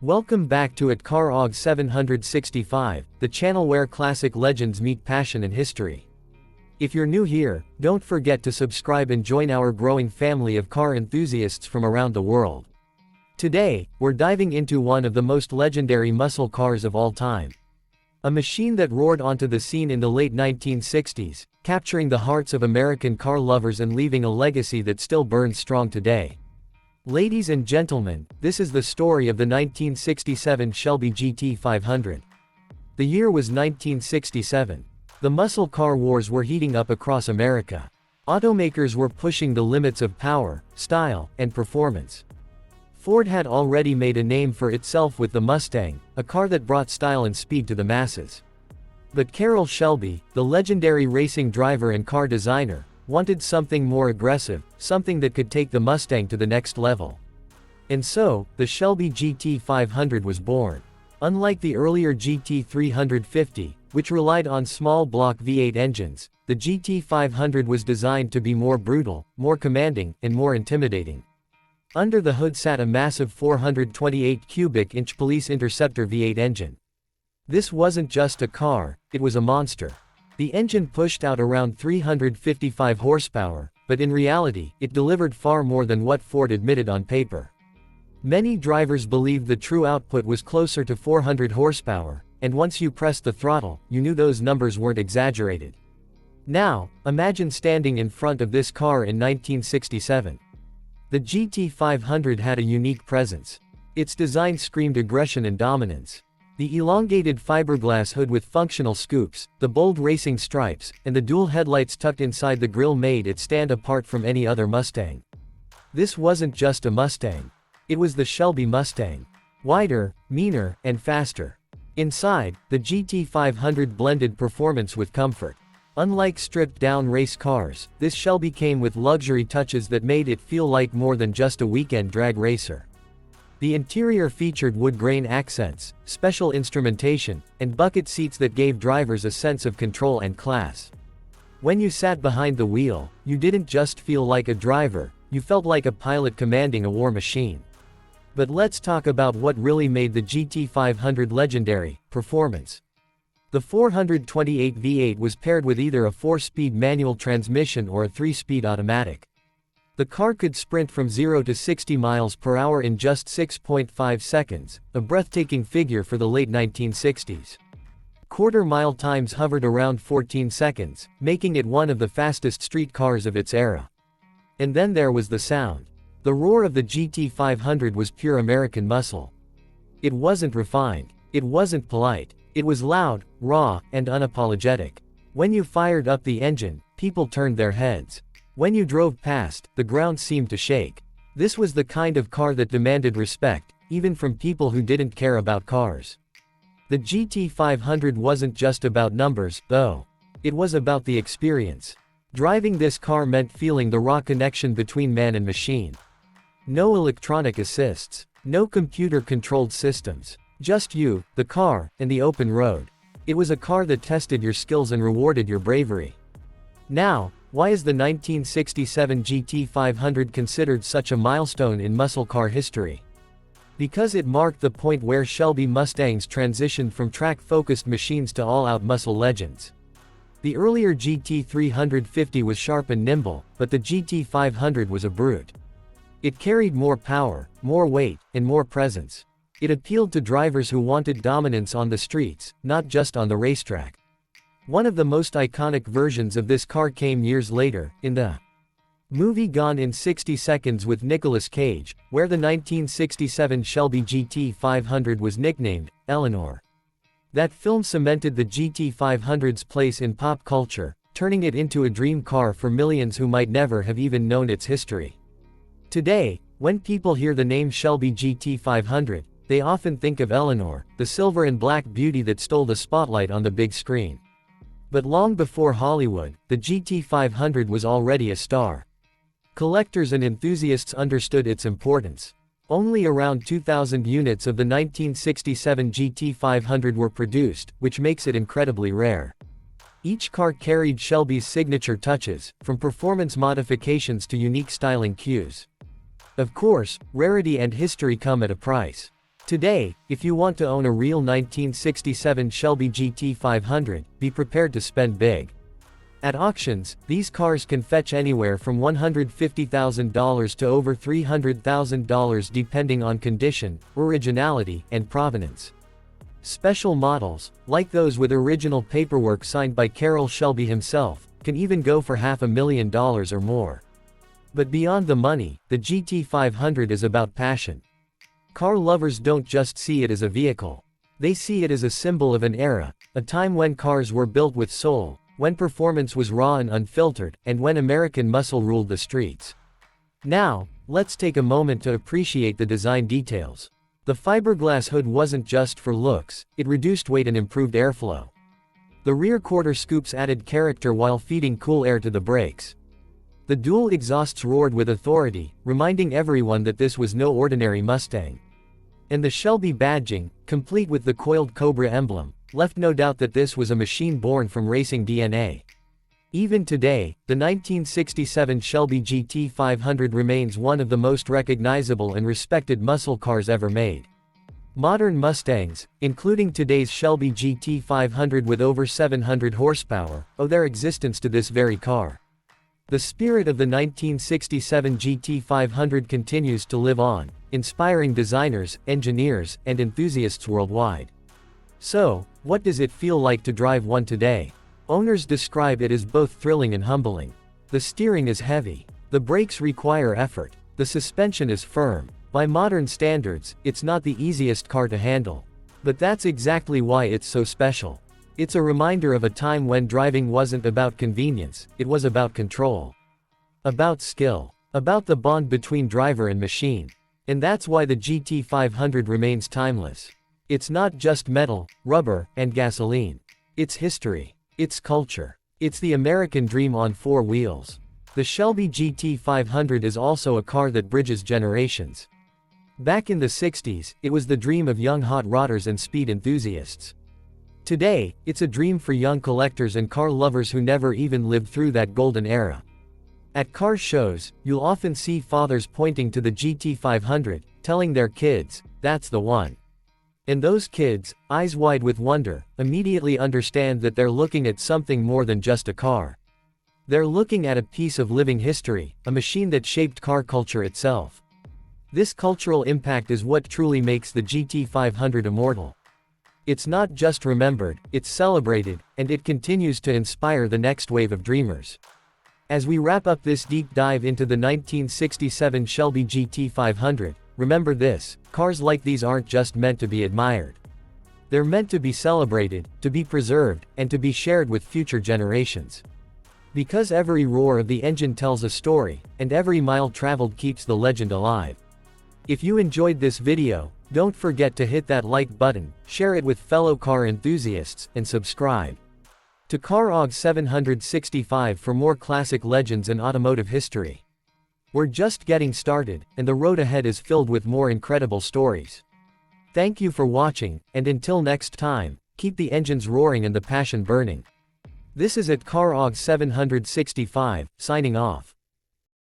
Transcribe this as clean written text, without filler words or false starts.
Welcome back to at Carroll 765, the channel where classic legends meet passion and history. If you're new here, don't forget to subscribe and join our growing family of car enthusiasts from around the world. Today, we're diving into one of the most legendary muscle cars of all time. A machine that roared onto the scene in the late 1960s, capturing the hearts of American car lovers and leaving a legacy that still burns strong today. Ladies and gentlemen, this is the story of the 1967 Shelby GT500. The year was 1967. The muscle car wars were heating up across America. Automakers were pushing the limits of power, style, and performance. Ford had already made a name for itself with the Mustang, a car that brought style and speed to the masses. But Carroll Shelby, the legendary racing driver and car designer, wanted something more aggressive, something that could take the Mustang to the next level. And so, the Shelby GT500 was born. Unlike the earlier GT350, which relied on small block V8 engines, the GT500 was designed to be more brutal, more commanding, and more intimidating. Under the hood sat a massive 428 cubic inch Police Interceptor V8 engine. This wasn't just a car, it was a monster. The engine pushed out around 355 horsepower, but in reality, it delivered far more than what Ford admitted on paper. Many drivers believed the true output was closer to 400 horsepower, and once you pressed the throttle, you knew those numbers weren't exaggerated. Now, imagine standing in front of this car in 1967. The GT500 had a unique presence. Its design screamed aggression and dominance. The elongated fiberglass hood with functional scoops, the bold racing stripes, and the dual headlights tucked inside the grille made it stand apart from any other Mustang. This wasn't just a Mustang. It was the Shelby Mustang. Wider, meaner, and faster. Inside, the GT500 blended performance with comfort. Unlike stripped-down race cars, this Shelby came with luxury touches that made it feel like more than just a weekend drag racer. The interior featured wood grain accents, special instrumentation, and bucket seats that gave drivers a sense of control and class. When you sat behind the wheel, you didn't just feel like a driver, you felt like a pilot commanding a war machine. But let's talk about what really made the GT500 legendary: performance. The 428 V8 was paired with either a 4-speed manual transmission or a 3-speed automatic. The car could sprint from 0 to 60 miles per hour in just 6.5 seconds, a breathtaking figure for the late 1960s. Quarter-mile times hovered around 14 seconds, making it one of the fastest street cars of its era. And then there was the sound. The roar of the GT500 was pure American muscle. It wasn't refined. It wasn't polite. It was loud, raw, and unapologetic. When you fired up the engine, people turned their heads. When you drove past, the ground seemed to shake. This was the kind of car that demanded respect, even from people who didn't care about cars. The GT500 wasn't just about numbers, though. It was about the experience. Driving this car meant feeling the raw connection between man and machine. No electronic assists. No computer-controlled systems. Just you, the car, and the open road. It was a car that tested your skills and rewarded your bravery. Now, why is the 1967 GT500 considered such a milestone in muscle car history? Because it marked the point where Shelby Mustangs transitioned from track-focused machines to all-out muscle legends. The earlier GT350 was sharp and nimble, but the GT500 was a brute. It carried more power, more weight, and more presence. It appealed to drivers who wanted dominance on the streets, not just on the racetrack. One of the most iconic versions of this car came years later, in the movie Gone in 60 Seconds with Nicolas Cage, where the 1967 Shelby GT500 was nicknamed Eleanor. That film cemented the GT500's place in pop culture, turning it into a dream car for millions who might never have even known its history. Today, when people hear the name Shelby GT500, they often think of Eleanor, the silver and black beauty that stole the spotlight on the big screen. But long before Hollywood, the GT500 was already a star. Collectors and enthusiasts understood its importance. Only around 2,000 units of the 1967 GT500 were produced, which makes it incredibly rare. Each car carried Shelby's signature touches, from performance modifications to unique styling cues. Of course, rarity and history come at a price. Today, if you want to own a real 1967 Shelby GT500, be prepared to spend big. At auctions, these cars can fetch anywhere from $150,000 to over $300,000 depending on condition, originality, and provenance. Special models, like those with original paperwork signed by Carroll Shelby himself, can even go for $500,000 or more. But beyond the money, the GT500 is about passion. Car lovers don't just see it as a vehicle. They see it as a symbol of an era, a time when cars were built with soul, when performance was raw and unfiltered, and when American muscle ruled the streets. Now, let's take a moment to appreciate the design details. The fiberglass hood wasn't just for looks, it reduced weight and improved airflow. The rear quarter scoops added character while feeding cool air to the brakes. The dual exhausts roared with authority, reminding everyone that this was no ordinary Mustang. And the Shelby badging, complete with the coiled Cobra emblem, left no doubt that this was a machine born from racing DNA. Even today, the 1967 Shelby GT500 remains one of the most recognizable and respected muscle cars ever made. Modern Mustangs, including today's Shelby GT500 with over 700 horsepower, owe their existence to this very car. The spirit of the 1967 GT500 continues to live on, inspiring designers, engineers, and enthusiasts worldwide. So, what does it feel like to drive one today? Owners describe it as both thrilling and humbling. The steering is heavy. The brakes require effort. The suspension is firm. By modern standards, it's not the easiest car to handle. But that's exactly why it's so special. It's a reminder of a time when driving wasn't about convenience, it was about control. About skill. About the bond between driver and machine. And that's why the GT500 remains timeless. It's not just metal, rubber, and gasoline. It's history. It's culture. It's the American dream on four wheels. The Shelby GT500 is also a car that bridges generations. Back in the 60s, it was the dream of young hot rodders and speed enthusiasts. Today, it's a dream for young collectors and car lovers who never even lived through that golden era. At car shows, you'll often see fathers pointing to the GT500, telling their kids, "That's the one." And those kids, eyes wide with wonder, immediately understand that they're looking at something more than just a car. They're looking at a piece of living history, a machine that shaped car culture itself. This cultural impact is what truly makes the GT500 immortal. It's not just remembered, it's celebrated, and it continues to inspire the next wave of dreamers. As we wrap up this deep dive into the 1967 Shelby GT500, remember this: cars like these aren't just meant to be admired. They're meant to be celebrated, to be preserved, and to be shared with future generations. Because every roar of the engine tells a story, and every mile traveled keeps the legend alive. If you enjoyed this video, don't forget to hit that like button, share it with fellow car enthusiasts, and subscribe to CarOg 765 for more classic legends and automotive history. We're just getting started, and the road ahead is filled with more incredible stories. Thank you for watching, and until next time, keep the engines roaring and the passion burning. This is at CarOg 765, signing off.